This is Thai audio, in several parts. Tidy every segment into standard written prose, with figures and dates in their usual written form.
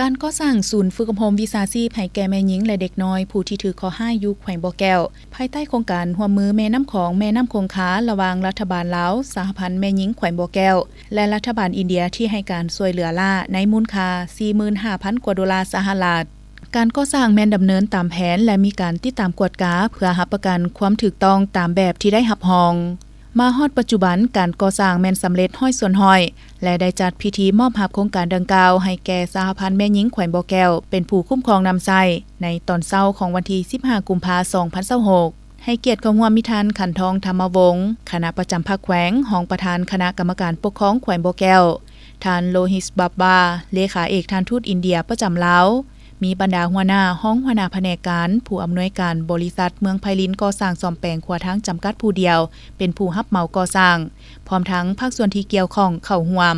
การก่อสร้างศูนย์ฝึกอบรมวิชาชีพให้แก่แม่หญิงและเด็กน้อยผู้ที่ถือข้อห้ามอยู่แขวงบ่อแก้วภายใต้โครงการร่วมมือแม่น้ำของแม่น้ำคงคาระหว่างรัฐบาลลาวสหพันธ์แม่หญิงแขวงบ่อแก้วและรัฐบาลอินเดียที่ให้การช่วยเหลือล่าในมูลค่า 45,000 กว่าดอลลาร์สหรัฐการก่อสร้างแม่นดำเนินตามแผนและมีการติดตามกวดกาเพื่อรับประกันความถูกต้องตามแบบที่ได้รับรองมาฮอดปัจจุบันการก่อสร้างแม่นสำเร็จห้อยส่วนห้อยและได้จัดพิธีมอบรับโครงการดังกล่าวให้แก่สหพันธ์แม่หญิงแขวงบ่อแก้วเป็นผู้คุ้มครองนำไส้ในตอนเช้าของวันที่ 15 กุมภาพันธ์ 2026ให้เกียรติเข้าร่วมมิทันขันทองธรรมวงศ์คณะประจำภาคแขวงรองประธานคณะกรรมการปกครองแขวงบ่อแก้วท่านโลหิสบับบาเลขาเอกท่านทูตอินเดียประจำลาวมีบรรดาหัวหน้าห้องหัวหน้าแผนกการผู้อำนวยการบริษัทเมืองไพลินก่อสร้างซ่อมแปลงขวาทางจำกัดผู้เดียวเป็นผู้รับเหมาก่อสร้างพร้อมทั้งภาคส่วนที่เกี่ยวข้องเข้าร่วม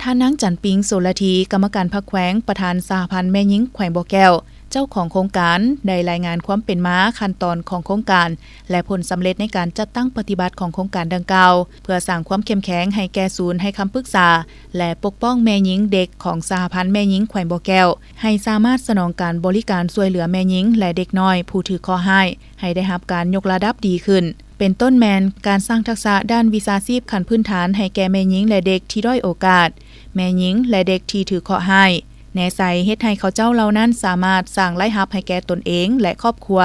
ท่านนางจันปิงโสระธีกรรมการภาคแขวงประธานสหพันธ์แม่หญิงแขวงบ่อแก้วเจ้าของโครงการได้รายงานความเป็นมาขั้นตอนของโครงการและผลสำเร็จในการจัดตั้งปฏิบัติของโครงการดังกล่าวเพื่อสร้างความเข้มแข็งให้แก่ศูนย์ให้คำปรึกษาและปกป้องแม่หญิงเด็กของสหพันธ์แม่หญิงแขวงบ่อแก้วให้สามารถสนองการบริการช่วยเหลือแม่หญิงและเด็กน้อยผู้ถือข้อห้ามให้ได้รับการยกระดับดีขึ้นเป็นต้นแมนการสร้างทักษะด้านวิชาชีพขั้นพื้นฐานให้แก่แม่หญิงและเด็กที่ด้อยโอกาสแม่หญิงและเด็กที่ถือข้อห้ามแน่ใจเฮ็ดให้เขาเจ้าเหล่านั้นสามารถสร้างรายรับให้แก่ตนเองและครอบครัว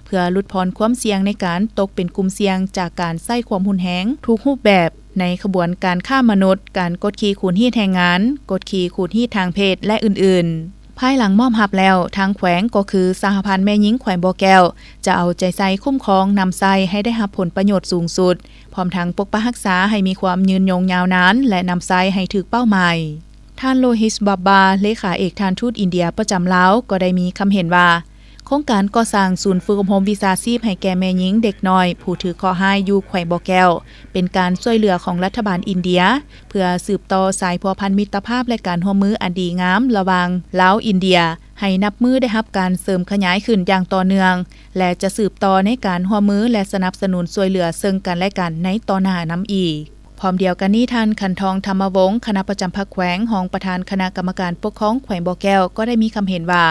เพื่อลดพรความเสี่ยงในการตกเป็นกลุ่มเสี่ยงจากการใช้ความรุนแรงทุกรูปแบบในขบวนการฆ่ามนุษย์การกดขี่ขูดรีดแรงงานกดขี่ขูดรีดทางเพศและอื่นๆภายหลังมอบรับแล้วทางแขวงก็คือสหพันธ์แม่หญิงแขวงบ่อแก้วจะเอาใจใส่คุ้มครองนำไส้ให้ได้รับผลประโยชน์สูงสุดพร้อมทั้งปกปักรักษาให้มีความยืนยงยาวนานและนำไส้ให้ถึงเป้าหมายท่านโลหิสบับบาเลขาเอกท่านทูตอินเดียประจำลาวก็ได้มีคำเห็นว่าโครงการก่อสร้างศูนย์ฝึกอบรมวิชาชีพให้แก่แม่หญิงเด็กน้อยผู้ถือข้อห้ามอยู่แขวงบ่อแก้วเป็นการช่วยเหลือของรัฐบาลอินเดียเพื่อสืบต่อสายพัวพันมิตรภาพและการร่วมมืออันดีงามระหว่างลาวอินเดียให้นับมือได้รับการเสริมขยายขึ้นอย่างต่อเนื่องและจะสืบต่อในการร่วมมือและสนับสนุนช่วยเหลือซึ่งกันและกันในต่อหน้านํอีกพร้อมเดียวกันนี้ท่านขันทองธรรมวงศ์คณะประจำภาคแขวงรองประธานคณะกรรมการปกครองแขวงบ่อแก้วก็ได้มีคำเห็นว่า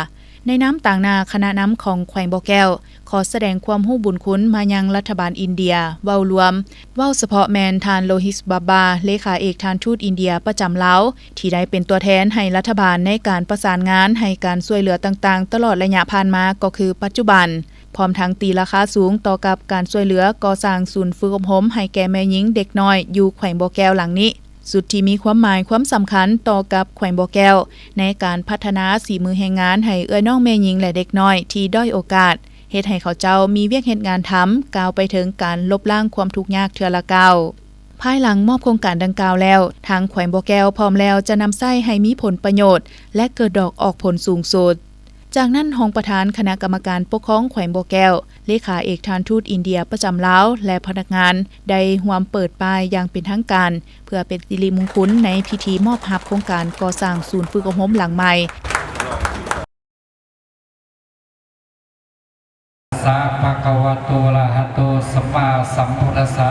ในน้ำต่างนาคณะน้ำของแขวงบ่อแก้วขอแสดงความรู้บุญคุณมายังรัฐบาลอินเดียเว้ารวมเว้าเฉพาะแมนท่านโลหิสบับบาเลขาเอกท่านทูตอินเดียประจำลาวที่ได้เป็นตัวแทนให้รัฐบาลในการประสานงานให้การช่วยเหลือต่างๆตลอดระยะผ่านมาก็คือปัจจุบันพร้อมทั้งตีราคาสูงต่อกับการช่วยเหลือก่อสร้างศูนย์ฝึกอบรมให้แก่แม่หญิงเด็กน้อยอยู่แขวงบ่อแก้วหลังนี้สุดที่มีความหมายความสำคัญต่อกับแขวงบ่อแก้วในการพัฒนาฝีมือแรงงานให้เอื้อน้องแม่หญิงและเด็กน้อยที่ด้อยโอกาสเฮ็ดให้เขาเจ้ามีเวียกเฮ็ดงานทำก้าวไปถึงการลบล้างความทุกข์ยากเทื่อละก้าวภายหลังมอบโครงการดังกล่าวแล้วทางแขวงบ่อแก้วพร้อมแล้วจะนำไส้ให้มีผลประโยชน์และเกิดดอกออกผลสูงสุดจากนั้นรองประธานคณะกรรมการปกครองแขวงบ่อแก้วเลขาเอกท่านทูตอินเดียประจำลาวและพนักงานได้ร่วมเปิดป้ายอย่างเป็นทางการเพื่อเป็นสิริมงคลในพิธีมอบรับโครงการก่อสร้างศูนย์ฝึกอบรมหลังใหม่สาภะคะวะโตอะระหะโตสัมมาสัมพุทธัสสะ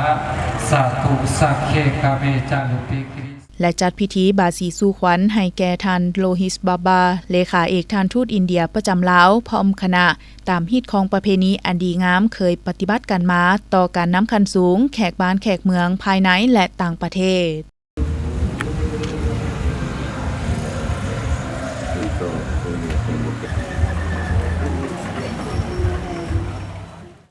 สาธุสักเขกะเมจานุปิกิริและจัดพิธีบาสีสู่ขวัญให้แก่ท่านโลหิสบับบาเลขาเอกท่านทูตอินเดียประจำลาวพร้อมคณะตามฮีตของประเพณีอันดีงามเคยปฏิบัติกันมาต่อการนำคันสูงแขกบ้านแขกเมืองภายในและต่างประเทศ